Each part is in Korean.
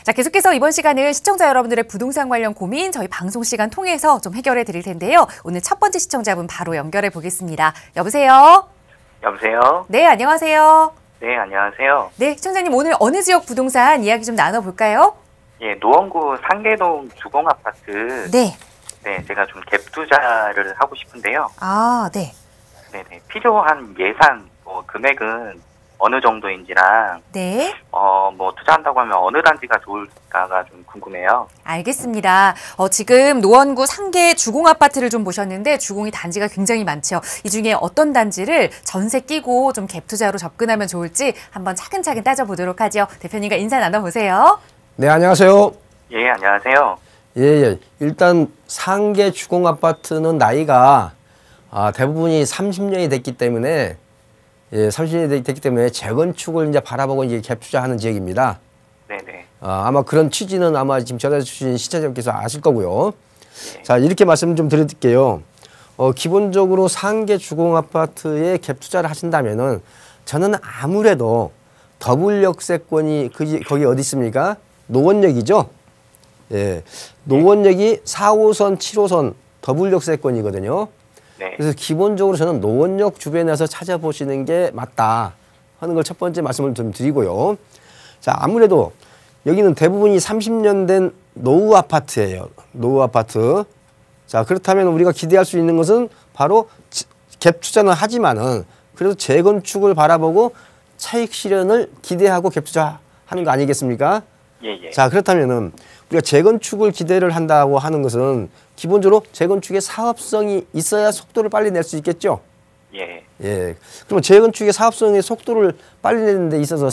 자, 계속해서 이번 시간은 시청자 여러분들의 부동산 관련 고민 저희 방송 시간 통해서 좀 해결해 드릴 텐데요. 오늘 첫 번째 시청자분 바로 연결해 보겠습니다. 여보세요? 여보세요? 네, 안녕하세요. 네, 안녕하세요. 네, 시청자님 오늘 어느 지역 부동산 이야기 좀 나눠볼까요? 예, 노원구 상계동 주공아파트. 네. 네, 제가 좀 갭 투자를 하고 싶은데요. 아, 네. 네네. 필요한 예산, 금액은 어느 정도인지랑, 네. 투자한다고 하면 어느 단지가 좋을까가 좀 궁금해요. 알겠습니다. 지금 노원구 상계 주공 아파트를 좀 보셨는데 주공이 단지가 굉장히 많죠. 이 중에 어떤 단지를 전세 끼고 좀 갭 투자로 접근하면 좋을지 한번 차근차근 따져보도록 하죠. 대표님과 인사 나눠보세요. 네, 안녕하세요. 예, 안녕하세요. 예. 일단 상계 주공 아파트는 나이가 대부분이 30년이 됐기 때문에 30년이 됐기 때문에 재건축을 이제 바라보고 이제 갭 투자하는 지역입니다. 네네. 아마 그런 취지는 아마 지금 전화 주신 시청자님께서 아실 거고요. 네. 자, 이렇게 말씀 좀 드릴게요. 기본적으로 상계 주공 아파트에 갭 투자를 하신다면은 저는 아무래도 더블역세권이 거기 어디 있습니까? 노원역이죠. 예, 노원역이 4호선, 7호선 더블역세권이거든요. 네. 그래서 기본적으로 저는 노원역 주변에서 찾아보시는 게 맞다 하는 걸 첫 번째 말씀을 좀 드리고요. 자, 아무래도 여기는 대부분이 30년 된 노후 아파트예요. 노후 아파트. 자, 그렇다면 우리가 기대할 수 있는 것은 바로 갭 투자는 하지만은 그래도 재건축을 바라보고 차익 실현을 기대하고 갭 투자하는 거 아니겠습니까? 예. 자, 그렇다면은 우리가 재건축을 기대를 한다고 하는 것은 기본적으로 재건축의 사업성이 있어야 속도를 빨리 낼 수 있겠죠? 예. 그러면 재건축의 사업성의 속도를 빨리 내는 데 있어서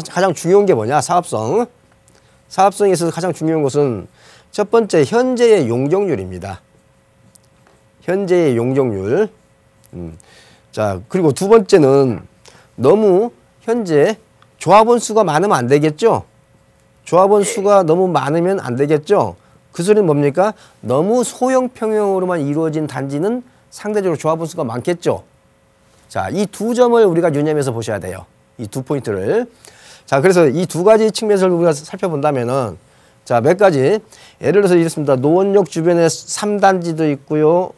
가장 중요한 게 뭐냐? 사업성. 사업성에 있어서 가장 중요한 것은 첫 번째, 현재의 용적률입니다. 현재의 용적률. 자, 그리고 두 번째는 너무 현재 조합원 수가 많으면 안 되겠죠? 조합원 수가 너무 많으면 안 되겠죠? 그 소리는 뭡니까? 너무 소형 평형으로만 이루어진 단지는 상대적으로 조합원 수가 많겠죠? 자, 이 두 점을 우리가 유념해서 보셔야 돼요. 이 두 포인트를. 자, 그래서 이 두 가지 측면에서 우리가 살펴본다면은, 자, 몇 가지. 예를 들어서 이렇습니다. 노원역 주변에 3단지도 있고요.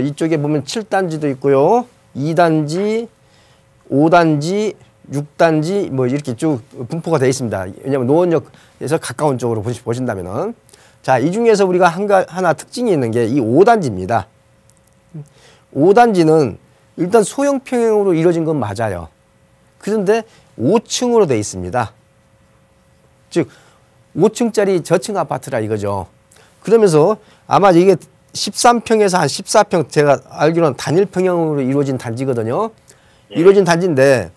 이쪽에 보면 7단지도 있고요. 2단지, 5단지, 6단지 뭐 이렇게 쭉 분포가 되어 있습니다. 왜냐하면 노원역에서 가까운 쪽으로 보신다면은. 자, 이 중에서 우리가 하나 특징이 있는 게 이 5단지입니다. 5단지는 일단 소형 평형으로 이루어진 건 맞아요. 그런데 5층으로 되어 있습니다. 즉 5층짜리 저층 아파트라 이거죠. 그러면서 아마 이게 13평에서 한 14평, 제가 알기로는 단일 평형으로 이루어진 단지거든요. 이루어진 단지인데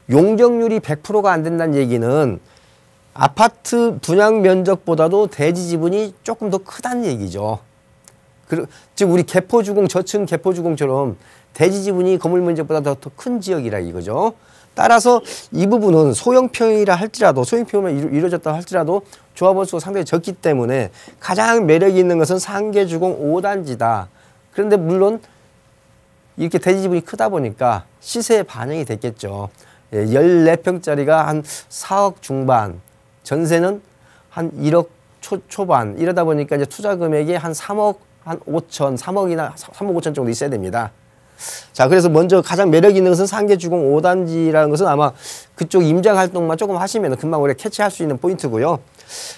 용적률이 100%가 안 된다는 얘기는 아파트 분양 면적보다도 대지 지분이 조금 더 크다는 얘기죠. 즉 우리 개포주공, 저층 개포주공처럼 대지 지분이 건물 면적보다 더 큰 지역이라 이거죠. 따라서 이 부분은 소형평이라 할지라도, 소형평으로 이루어졌다 할지라도 조합원 수가 상당히 적기 때문에 가장 매력이 있는 것은 상계주공 5단지다. 그런데 물론 이렇게 대지 지분이 크다 보니까 시세에 반영이 됐겠죠. 14평짜리가 한 4억 중반, 전세는 한 1억 초반 이러다 보니까 이제 투자 금액이 한 3억, 한 5천, 3억이나 3억 5천 정도 있어야 됩니다. 자, 그래서 먼저 가장 매력 있는 것은 상계주공 5단지라는 것은 아마 그쪽 임장 활동만 조금 하시면 금방 우리가 캐치할 수 있는 포인트고요.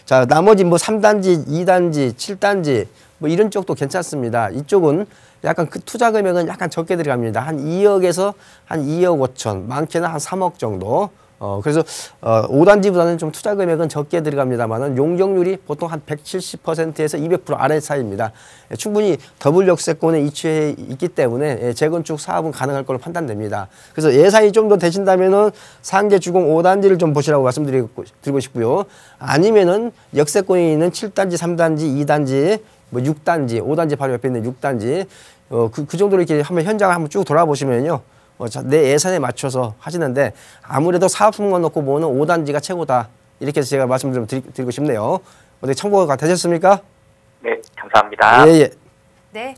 자, 나머지 뭐 3단지, 2단지, 7단지 뭐 이런 쪽도 괜찮습니다. 이쪽은 약간 그 투자 금액은 약간 적게 들어갑니다. 한 2억에서 한 2억 5천, 많게는 한 3억 정도. 그래서 5단지보다는 좀 투자 금액은 적게 들어갑니다만은 용적률이 보통 한 170%에서 200% 아래 사이입니다. 충분히 더블 역세권에 위치해 있기 때문에 재건축 사업은 가능할 걸로 판단됩니다. 그래서 예산이 좀 더 되신다면은 상계주공 5단지를 좀 보시라고 말씀드리고 싶고요. 아니면은 역세권에 있는 7단지, 3단지, 2단지, 뭐 6단지, 5단지 바로 옆에 있는 6단지 그 정도로 이렇게 한번 현장을 한번 쭉 돌아보시면요. 내 예산에 맞춰서 하시는데 아무래도 사업성만 놓고 보는 5단지가 최고다. 이렇게 해서 제가 말씀 좀 드리고 싶네요. 어떻게 참고가 되셨습니까? 네, 감사합니다. 예. 네.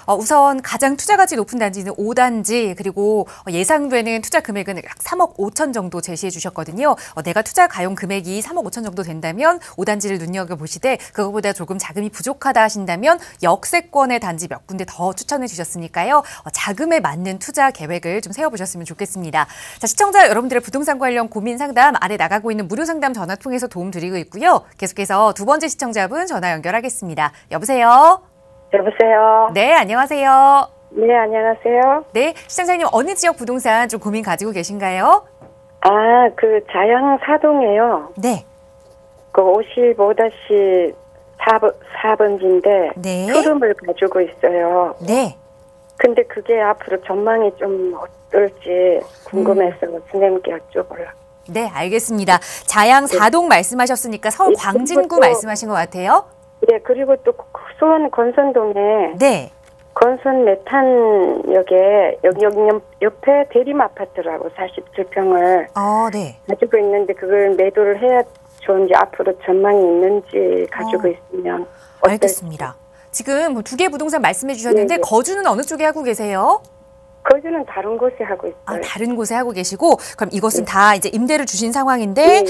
우선 가장 투자 가치 높은 단지는 5단지 그리고 예상되는 투자 금액은 약 3억 5천 정도 제시해 주셨거든요. 내가 투자 가용 금액이 3억 5천 정도 된다면 5단지를 눈여겨보시되 그거보다 조금 자금이 부족하다 하신다면 역세권의 단지 몇 군데 더 추천해 주셨으니까요. 자금에 맞는 투자 계획을 좀 세워보셨으면 좋겠습니다. 자, 시청자 여러분들의 부동산 관련 고민 상담 아래 나가고 있는 무료 상담 전화 통해서 도움 드리고 있고요. 계속해서 두 번째 시청자분 전화 연결하겠습니다. 여보세요? 여보세요? 네, 안녕하세요. 네, 안녕하세요. 네, 시청자님 어느 지역 부동산 좀 고민 가지고 계신가요? 아, 그 자양 사동에요. 네. 그 55-4번지인데 네. 투룸을 가지고 있어요. 네. 근데 그게 앞으로 전망이 좀 어떨지 궁금해서 선생님께 여쭤보려고. 네, 알겠습니다. 자양 4동 말씀하셨으니까 서울 광진구 말씀하신 것 같아요? 네, 그리고 또 수원 건선동에 네. 건선 메탄역에 여기 옆에 대림 아파트라고 47평을 네. 가지고 있는데 그걸 매도를 해야 좋은지 앞으로 전망이 있는지 가지고 있으면 어떨지. 알겠습니다. 지금 두 개 부동산 말씀해 주셨는데 네. 거주는 어느 쪽에 하고 계세요? 거주는 다른 곳에 하고 있어요. 다른 곳에 하고 계시고 그럼 이것은 다 이제 임대를 주신 상황인데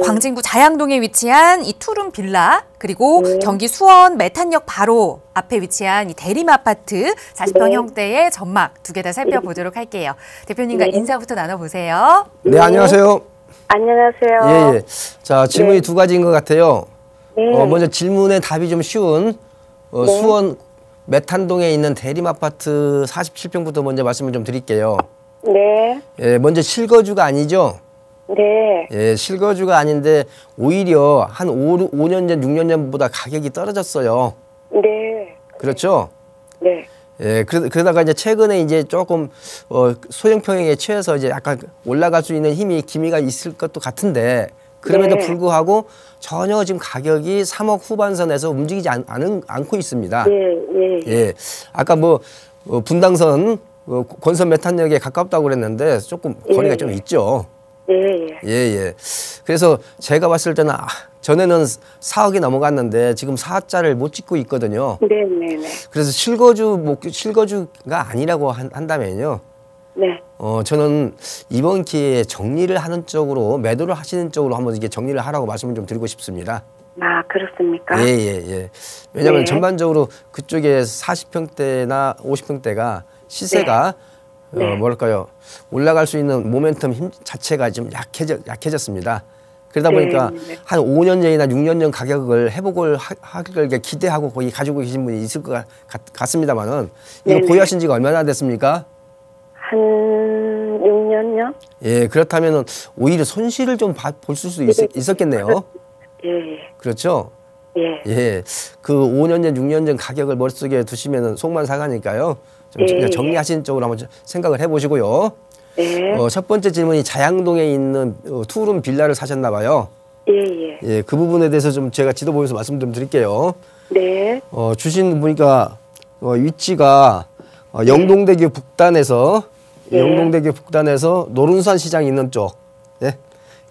광진구 자양동에 위치한 이 투룸 빌라 그리고 경기 수원 메탄역 바로 앞에 위치한 이 대림 아파트 40평 형태의 전막 두 개 다 살펴보도록 할게요. 대표님과 인사부터 나눠보세요. 네, 안녕하세요. 안녕하세요. 예, 예. 자, 질문이 두 가지인 것 같아요. 네. 먼저 질문의 답이 좀 쉬운 수원 메탄동에 있는 대림 아파트 47평부터 먼저 말씀을 좀 드릴게요. 네. 예, 먼저 실거주가 아니죠? 네. 예, 실거주가 아닌데 오히려 한 5년 전, 6년 전보다 가격이 떨어졌어요. 네. 그렇죠? 네. 예, 그러다가 이제 최근에 이제 조금 소형 평형에 취해서 이제 약간 올라갈 수 있는 기미가 있을 것도 같은데 그럼에도 네. 불구하고 전혀 지금 가격이 3억 후반선에서 움직이지 않고 있습니다. 예. 예, 아까 분당선 권선 메탄역에 가깝다고 그랬는데 조금 거리가 좀 있죠. 예. 예. 그래서 제가 봤을 때는 전에는 4억이 넘어갔는데 지금 4자를 못 찍고 있거든요. 네. 그래서 실거주가 아니라고 한다면요. 네. 저는 이번 기회에 정리를 하는 쪽으로 매도를 하시는 쪽으로 한번 이게 정리를 하라고 말씀을 좀 드리고 싶습니다. 아, 그렇습니까? 예. 왜냐하면 네. 전반적으로 그쪽에 40평대나 50평대가 시세가 뭐랄까요 올라갈 수 있는 모멘텀 힘 자체가 좀 약해졌습니다. 그러다 보니까 한 5년 전이나 6년 전 가격을 회복을 하길 기대하고 거기 가지고 계신 분이 있을 것 같습니다만은 이거 보유하신 지가 얼마나 됐습니까? 한 6년요? 예, 그렇다면은 오히려 손실을 좀 볼 수 있었겠네요. 예. 그렇죠? 예. 그 5년 전, 6년 전 가격을 머릿속에 두시면은 속만 상하니까요. 좀 그냥 정리하시는 쪽으로 한번 생각을 해보시고요. 네. 첫 번째 질문이 자양동에 있는 투룸 빌라를 사셨나 봐요. 예, 그 부분에 대해서 좀 제가 지도 보면서 말씀 좀 드릴게요. 네. 주신 보니까 위치가 영동대교 북단에서 노른산 시장이 있는 쪽. 예.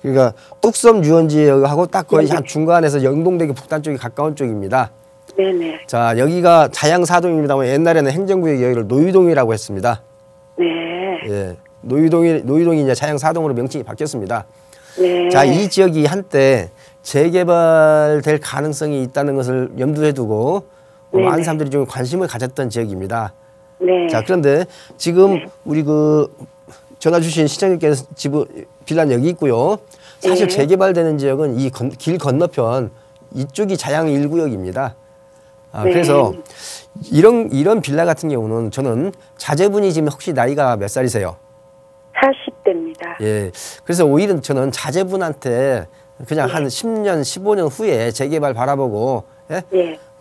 그러니까 뚝섬 유원지하고 딱 거의 한 중간에서 영동대교 북단 쪽이 가까운 쪽입니다. 네네. 자, 여기가 자양 4동입니다만 옛날에는 행정구역 여기를 노유동이라고 했습니다. 네. 예. 노유동이 이제 자양 4동으로 명칭이 바뀌었습니다. 네. 자, 이 지역이 한때 재개발될 가능성이 있다는 것을 염두에 두고 많은 사람들이 좀 관심을 가졌던 지역입니다. 네. 자, 그런데 지금 우리 전화 주신 시장님께서 빌라는 여기 있고요. 사실 재개발되는 지역은 이 길 건너편 이쪽이 자양 1구역입니다. 그래서 이런 빌라 같은 경우는 저는 자제분이 지금 혹시 나이가 몇 살이세요? 40대입니다. 예. 그래서 오히려 저는 자제분한테 그냥 한 10년, 15년 후에 재개발 바라보고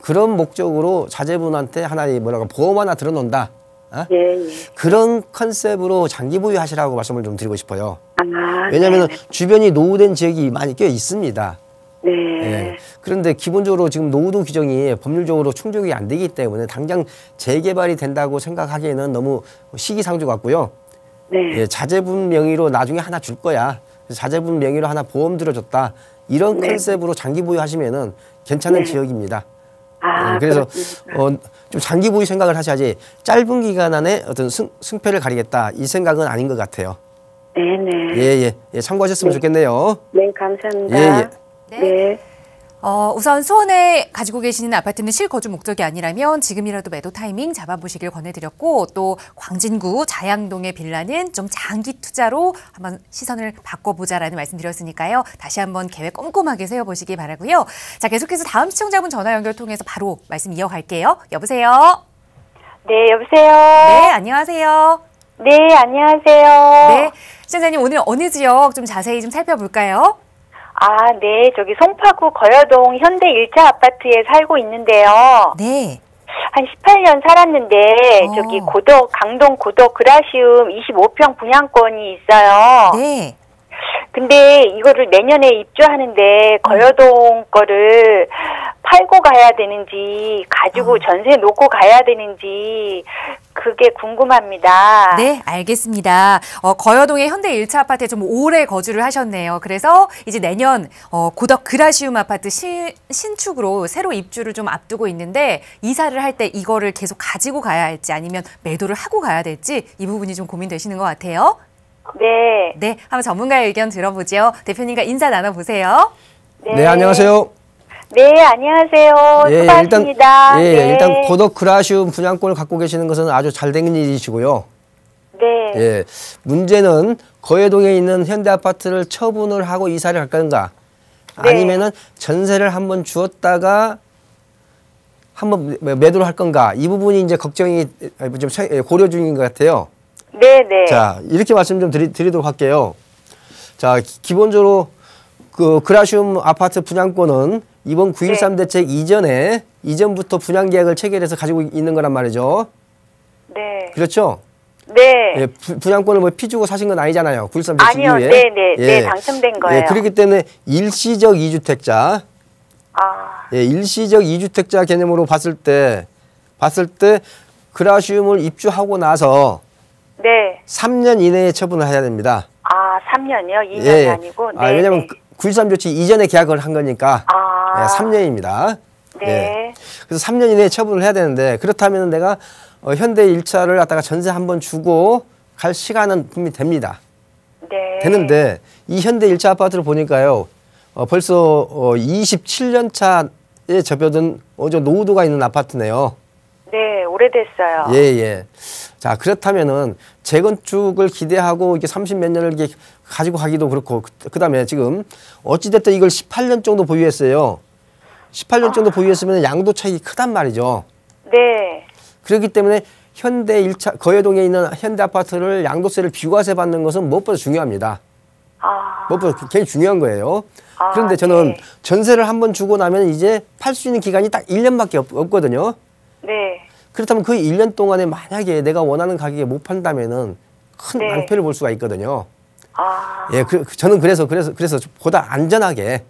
그런 목적으로 자제분한테 하나의 보험 하나 들어놓는다. 그런 컨셉으로 장기 보유하시라고 말씀을 좀 드리고 싶어요. 왜냐하면 주변이 노후된 지역이 많이 꽤 있습니다. 예. 그런데 기본적으로 지금 노후도 규정이 법률적으로 충족이 안 되기 때문에 당장 재개발이 된다고 생각하기에는 너무 시기상조 같고요. 예, 자제분 명의로 나중에 하나 줄 거야. 그래서 자제분 명의로 하나 보험 들어줬다. 이런 컨셉으로 장기 보유하시면은 괜찮은 지역입니다. 아, 그래서 그렇습니까? 좀 장기 보유 생각을 하셔야지 짧은 기간 안에 어떤 승패를 가리겠다 이 생각은 아닌 것 같아요. 네네. 예, 참고하셨으면 네. 좋겠네요. 네, 감사합니다. 예. 네. 우선 수원에 가지고 계시는 아파트는 실거주 목적이 아니라면 지금이라도 매도 타이밍 잡아보시길 권해드렸고, 또 광진구 자양동의 빌라는 좀 장기 투자로 한번 시선을 바꿔보자라는 말씀드렸으니까요. 다시 한번 계획 꼼꼼하게 세워보시기 바라고요. 자, 계속해서 다음 시청자분 전화 연결 통해서 바로 말씀 이어갈게요. 여보세요? 네, 여보세요? 네, 안녕하세요. 네, 안녕하세요. 네, 시청자님 오늘 어느 지역 좀 자세히 좀 살펴볼까요? 아, 네, 저기 송파구 거여동 현대 1차 아파트에 살고 있는데요. 네. 한 18년 살았는데, 저기 강동 고덕 그라시움 25평 분양권이 있어요. 네. 근데 이거를 내년에 입주하는데 거여동 거를 팔고 가야 되는지 가지고 전세 놓고 가야 되는지 그게 궁금합니다. 네, 알겠습니다. 거여동의 현대 1차 아파트에 좀 오래 거주를 하셨네요. 그래서 이제 내년 고덕 그라시움 아파트 신축으로 새로 입주를 좀 앞두고 있는데, 이사를 할 때 이거를 계속 가지고 가야 할지 아니면 매도를 하고 가야 될지 이 부분이 좀 고민되시는 것 같아요. 네. 네, 한번 전문가의 의견 들어보죠. 대표님과 인사 나눠보세요. 네, 안녕하세요. 네, 안녕하세요. 수고하십니다. 일단 고덕 그라시움 분양권을 갖고 계시는 것은 아주 잘된 일이시고요. 네. 예, 문제는 거여동에 있는 현대 아파트를 처분을 하고 이사를 할 건가, 아니면은 전세를 한번 주었다가 한번 매도를 할 건가, 이 부분이 이제 걱정이 좀 고려 중인 것 같아요. 네. 자, 이렇게 말씀 좀 드리도록 할게요. 자, 기본적으로 그 그라시움 아파트 분양권은 이번 9.13 대책 이전부터 분양 계약을 체결해서 가지고 있는 거란 말이죠. 네. 그렇죠? 네. 예, 분양권을 뭐 피 주고 사신 건 아니잖아요. 9.13 대책 아니요. 이후에. 네, 당첨된 거예요. 예, 그렇기 때문에 일시적 이주택자, 일시적 이주택자 개념으로 봤을 때 그라시움을 입주하고 나서 네. 3년 이내에 처분을 해야 됩니다. 3년이요? 2년이 아니고? 네. 왜냐면 9.13 조치 이전에 계약을 한 거니까 3년입니다. 네. 그래서 3년 이내에 처분을 해야 되는데, 그렇다면 내가 현대 1차를 갖다가 전세 한번 주고 갈 시간은 분명히 됩니다. 네. 되는데 이 현대 1차 아파트를 보니까요, 벌써 27년 차에 접어든 노후도가 있는 아파트네요. 네, 오래됐어요. 예. 자, 그렇다면은 재건축을 기대하고 이게 30 몇 년을 이렇게 가지고 가기도 그렇고, 그다음에 지금 어찌됐든 이걸 18년 정도 보유했어요. 18년 정도 보유했으면 양도 차익이 크단 말이죠. 네. 그렇기 때문에 현대 1차 거여동에 있는 현대 아파트를 양도세를 비과세 받는 것은 무엇보다 중요합니다. 무엇보다 굉장히 중요한 거예요. 그런데 저는 전세를 한번 주고 나면 이제 팔 수 있는 기간이 딱 1년밖에 없거든요. 네. 그렇다면 그 1년 동안에 만약에 내가 원하는 가격에 못 판다면은 큰 낭패를 볼 수가 있거든요. 예, 저는 그래서 보다 안전하게,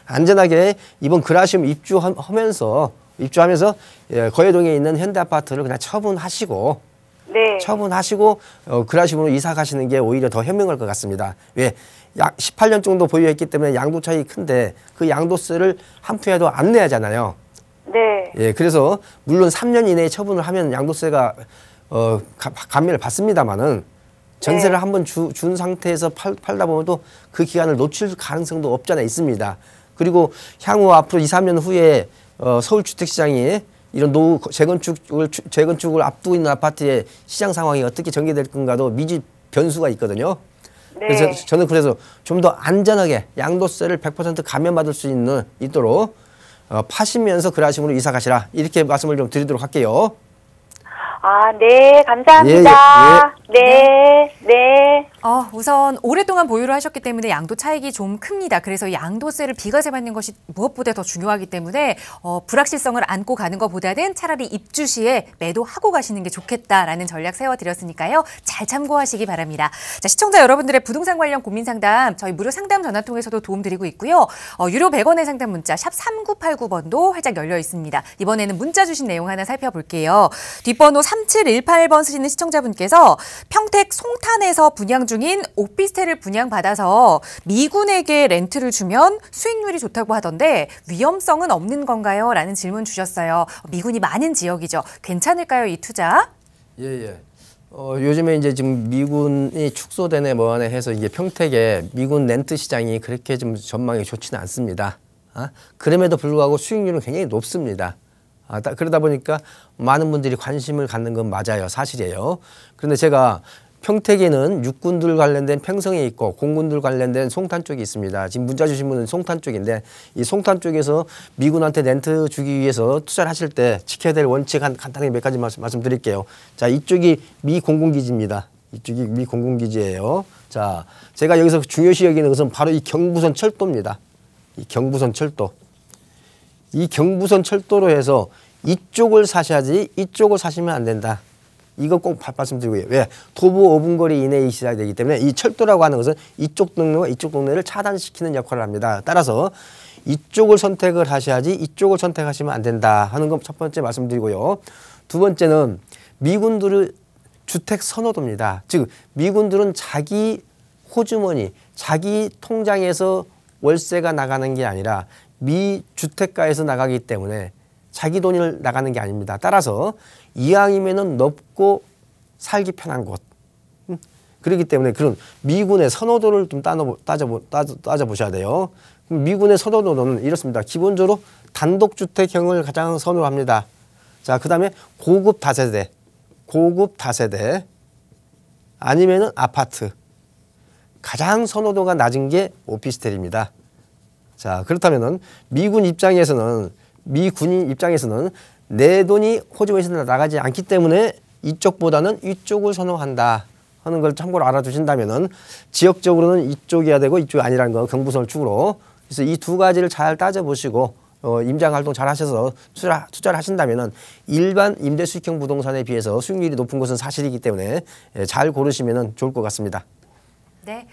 안전하게 이번 그라시움 입주하면서 예, 거여동에 있는 현대 아파트를 그냥 처분하시고, 그라시움으로 이사 가시는 게 오히려 더 현명할 것 같습니다. 왜? 약 18년 정도 보유했기 때문에 양도 차익이 큰데 그 양도세를 한 푼이라도 안 내야 하잖아요. 네. 예, 그래서 물론 3년 이내에 처분을 하면 양도세가 감면을 받습니다만은, 전세를 한번 준 상태에서 팔다 보면 또 그 기간을 놓칠 가능성도 없지 않아 있습니다. 그리고 향후 앞으로 2, 3년 후에 서울 주택시장이 이런 노후 재건축을 앞두고 있는 아파트의 시장 상황이 어떻게 전개될 건가도 미지 변수가 있거든요. 그래서 저는 좀 더 안전하게 양도세를 100% 감면받을 수 있도록 파시면서 그라시움으로 이사 가시라, 이렇게 말씀을 좀 드리도록 할게요. 네, 감사합니다. 네. 우선 오랫동안 보유를 하셨기 때문에 양도 차익이 좀 큽니다. 그래서 양도세를 비과세 받는 것이 무엇보다 더 중요하기 때문에 불확실성을 안고 가는 것보다는 차라리 입주 시에 매도하고 가시는 게 좋겠다라는 전략 세워드렸으니까요. 잘 참고하시기 바랍니다. 자, 시청자 여러분들의 부동산 관련 고민 상담 저희 무료 상담 전화 통해서도 도움드리고 있고요. 유료 100원의 상담 문자 샵 3989번도 활짝 열려 있습니다. 이번에는 문자 주신 내용 하나 살펴볼게요. 뒷번호 3718번 쓰시는 시청자분께서 평택 송탄에서 분양 중인 오피스텔을 분양받아서 미군에게 렌트를 주면 수익률이 좋다고 하던데 위험성은 없는 건가요? 라는 질문 주셨어요. 미군이 많은 지역이죠. 괜찮을까요, 이 투자? 예. 요즘에 이제 지금 미군이 축소되네 뭐하네 해서 이게 평택에 미군 렌트 시장이 그렇게 좀 전망이 좋지는 않습니다. 그럼에도 불구하고 수익률은 굉장히 높습니다. 그러다 보니까 많은 분들이 관심을 갖는 건 맞아요. 사실이에요. 그런데 제가 평택에는 육군들 관련된 평성에 있고 공군들 관련된 송탄 쪽이 있습니다. 지금 문자 주신 분은 송탄 쪽인데 이 송탄 쪽에서 미군한테 렌트 주기 위해서 투자를 하실 때 지켜야 될 원칙 간단하게 몇 가지 말씀드릴게요. 자, 이쪽이 미 공군기지입니다. 이쪽이 미 공군기지예요. 자, 제가 여기서 중요시 여기는 것은 바로 이 경부선 철도입니다. 이 경부선 철도. 이 경부선 철도로 해서 이쪽을 사셔야지 이쪽을 사시면 안 된다. 이거 꼭 말씀드리고요. 왜? 도보 5분 거리 이내에 있어야 되기 때문에 이 철도라고 하는 것은 이쪽 동네와 이쪽 동네를 차단시키는 역할을 합니다. 따라서 이쪽을 선택을 하셔야지 이쪽을 선택하시면 안 된다 하는 건 첫 번째 말씀드리고요. 두 번째는 미군들의 주택 선호도입니다. 즉 미군들은 자기 호주머니, 자기 통장에서 월세가 나가는 게 아니라 미 주택가에서 나가기 때문에 자기 돈을 나가는 게 아닙니다. 따라서 이왕이면은 넓고 살기 편한 곳. 그렇기 때문에 그런 미군의 선호도를 좀 따져보셔야 돼요. 미군의 선호도는 이렇습니다. 기본적으로 단독주택형을 가장 선호합니다. 자, 그 다음에 고급 다세대 아니면은 아파트. 가장 선호도가 낮은 게 오피스텔입니다. 자, 그렇다면은 미군 입장에서는 내 돈이 호주머니에서 나가지 않기 때문에 이쪽보다는 이쪽을 선호한다 하는 걸 참고로 알아두신다면은 지역적으로는 이쪽이어야 되고 이쪽이 아니라는 거 경부선을 축으로. 그래서 이 두 가지를 잘 따져보시고 임장 활동 잘 하셔서 투자를 하신다면은 일반 임대 수익형 부동산에 비해서 수익률이 높은 것은 사실이기 때문에 잘 고르시면은 좋을 것 같습니다. 네.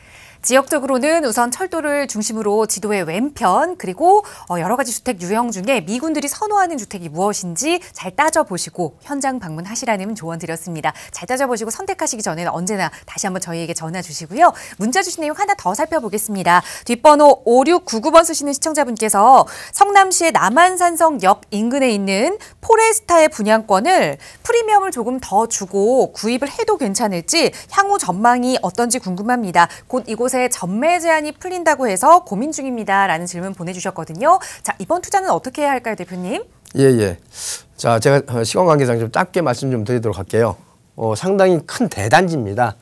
지역적으로는 우선 철도를 중심으로 지도의 왼편 그리고 여러 가지 주택 유형 중에 미군들이 선호하는 주택이 무엇인지 잘 따져보시고 현장 방문하시라는 조언 드렸습니다. 잘 따져보시고 선택하시기 전에는 언제나 다시 한번 저희에게 전화 주시고요. 문자 주신 내용 하나 더 살펴보겠습니다. 뒷번호 5699번 쓰시는 시청자분께서 성남시의 남한산성역 인근에 있는 포레스타의 분양권을 프리미엄을 조금 더 주고 구입을 해도 괜찮을지 향후 전망이 어떤지 궁금합니다. 곧 이곳 전매 제한이 풀린다고 해서 고민 중입니다. 라는 질문 보내주셨거든요. 자, 이번 투자는 어떻게 해야 할까요, 대표님? 예. 자, 제가 시간 관계상 좀 짧게 말씀 좀 드리도록 할게요. 상당히 큰 대단지입니다.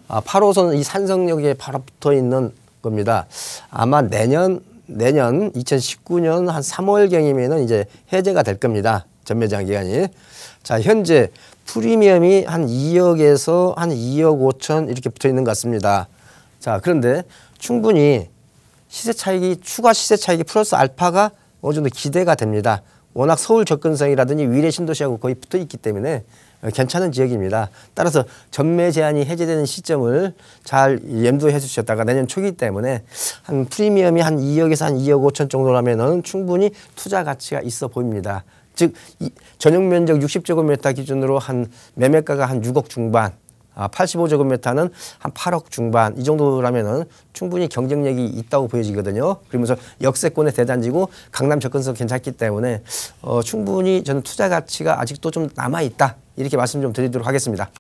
8호선 이 산성역에 바로 붙어 있는 겁니다. 아마 내년 2019년 한 3월경이면은 이제 해제가 될 겁니다. 전매 제한 기간이. 자, 현재 프리미엄이 한 2억에서 한 2억 5천 이렇게 붙어 있는 것 같습니다. 자, 그런데 충분히 추가 시세 차익이 플러스 알파가 어느 정도 기대가 됩니다. 워낙 서울 접근성이라든지 위례 신도시하고 거의 붙어 있기 때문에 괜찮은 지역입니다. 따라서 전매 제한이 해제되는 시점을 잘 염두해 주셨다가 내년 초기 때문에 한 프리미엄이 한 2억에서 한 2억 5천 정도라면은 충분히 투자 가치가 있어 보입니다. 즉, 전용 면적 60제곱미터 기준으로 한 매매가가 한 6억 중반, 85제곱미터는 한 8억 중반 이 정도라면은 충분히 경쟁력이 있다고 보여지거든요. 그러면서 역세권의 대단지고 강남 접근성 괜찮기 때문에 충분히 저는 투자 가치가 아직도 좀 남아 있다 이렇게 말씀 좀 드리도록 하겠습니다.